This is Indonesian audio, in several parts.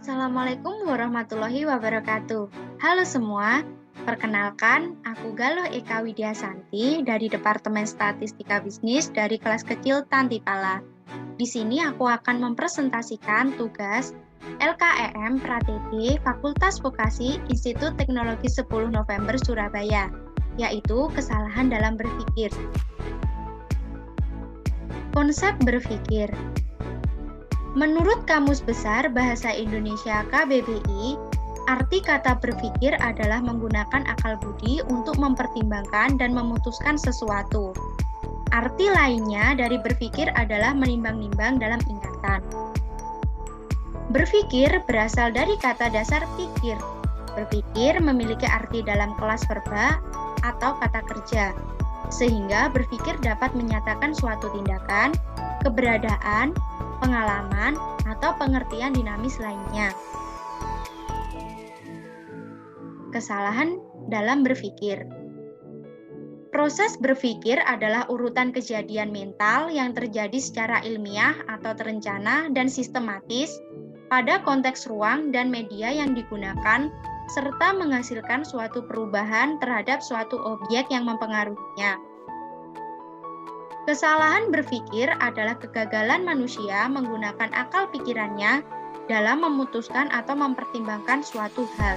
Assalamualaikum warahmatullahi wabarakatuh. Halo semua, perkenalkan aku Galuh Eka Widyasanti dari Departemen Statistika Bisnis dari kelas kecil Tantipala. Di sini aku akan mempresentasikan tugas LKEM Pratede Fakultas Vokasi Institut Teknologi 10 November Surabaya, yaitu kesalahan dalam berpikir. Konsep berpikir. Menurut Kamus Besar Bahasa Indonesia KBBI, arti kata berpikir adalah menggunakan akal budi untuk mempertimbangkan dan memutuskan sesuatu. Arti lainnya dari berpikir adalah menimbang-nimbang dalam ingatan. Berpikir berasal dari kata dasar pikir. Berpikir memiliki arti dalam kelas verba atau kata kerja, sehingga berpikir dapat menyatakan suatu tindakan, keberadaan, pengalaman, atau pengertian dinamis lainnya. Kesalahan dalam berpikir. Proses berpikir adalah urutan kejadian mental yang terjadi secara ilmiah atau terencana dan sistematis pada konteks ruang dan media yang digunakan, serta menghasilkan suatu perubahan terhadap suatu objek yang mempengaruhinya. Kesalahan berpikir adalah kegagalan manusia menggunakan akal pikirannya dalam memutuskan atau mempertimbangkan suatu hal.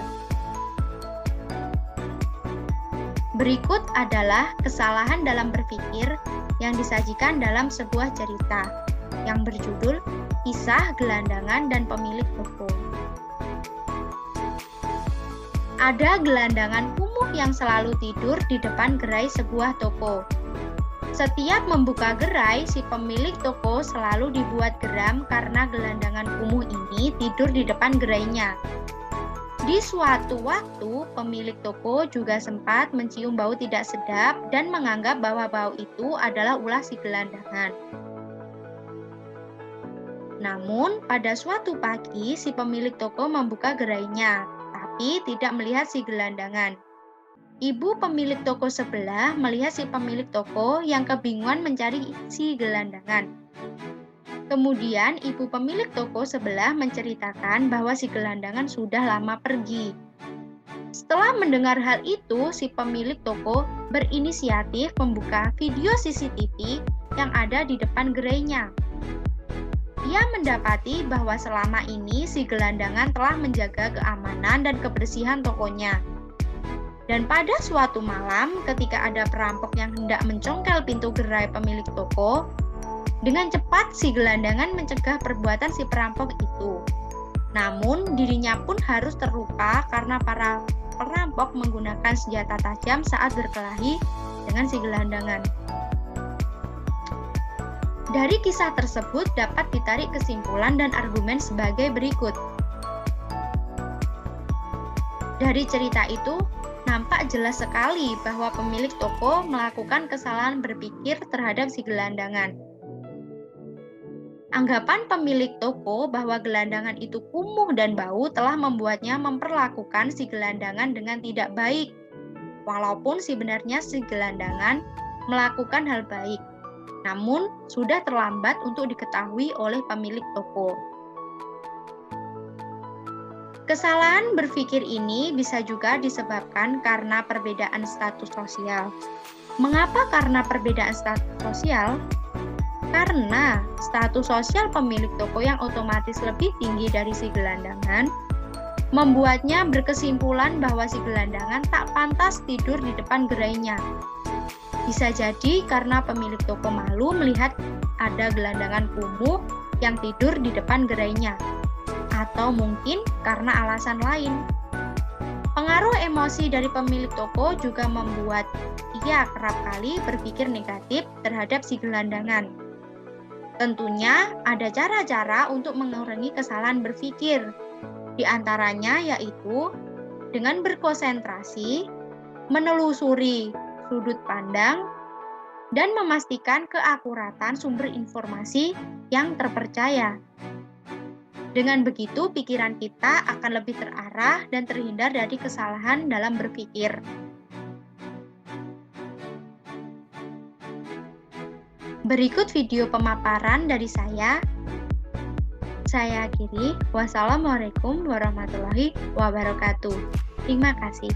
Berikut adalah kesalahan dalam berpikir yang disajikan dalam sebuah cerita yang berjudul Kisah Gelandangan dan Pemilik Toko. Ada gelandangan kumuh yang selalu tidur di depan gerai sebuah toko. Setiap membuka gerai, si pemilik toko selalu dibuat geram karena gelandangan kumuh ini tidur di depan gerainya. Di suatu waktu, pemilik toko juga sempat mencium bau tidak sedap dan menganggap bahwa bau itu adalah ulah si gelandangan. Namun, pada suatu pagi, si pemilik toko membuka gerainya, tapi tidak melihat si gelandangan. Ibu pemilik toko sebelah melihat si pemilik toko yang kebingungan mencari si gelandangan. Kemudian ibu pemilik toko sebelah menceritakan bahwa si gelandangan sudah lama pergi. Setelah mendengar hal itu, si pemilik toko berinisiatif membuka video CCTV yang ada di depan gerainya. Ia mendapati bahwa selama ini si gelandangan telah menjaga keamanan dan kebersihan tokonya. Dan pada suatu malam, ketika ada perampok yang hendak mencongkel pintu gerai pemilik toko, dengan cepat si gelandangan mencegah perbuatan si perampok itu. Namun, dirinya pun harus terluka karena para perampok menggunakan senjata tajam saat berkelahi dengan si gelandangan. Dari kisah tersebut dapat ditarik kesimpulan dan argumen sebagai berikut. Dari cerita itu, nampak jelas sekali bahwa pemilik toko melakukan kesalahan berpikir terhadap si gelandangan. Anggapan pemilik toko bahwa gelandangan itu kumuh dan bau telah membuatnya memperlakukan si gelandangan dengan tidak baik, walaupun sebenarnya si gelandangan melakukan hal baik, namun sudah terlambat untuk diketahui oleh pemilik toko. Kesalahan berpikir ini bisa juga disebabkan karena perbedaan status sosial. Mengapa karena perbedaan status sosial? Karena status sosial pemilik toko yang otomatis lebih tinggi dari si gelandangan, membuatnya berkesimpulan bahwa si gelandangan tak pantas tidur di depan gerainya. Bisa jadi karena pemilik toko malu melihat ada gelandangan kumuh yang tidur di depan gerainya. Atau mungkin karena alasan lain. Pengaruh emosi dari pemilik toko juga membuat ia kerap kali berpikir negatif terhadap si gelandangan. Tentunya ada cara-cara untuk mengurangi kesalahan berpikir. Di antaranya yaitu dengan berkonsentrasi, menelusuri sudut pandang, dan memastikan keakuratan sumber informasi yang terpercaya. Dengan begitu, pikiran kita akan lebih terarah dan terhindar dari kesalahan dalam berpikir. Berikut video pemaparan dari saya. Saya akhiri. Wassalamualaikum warahmatullahi wabarakatuh. Terima kasih.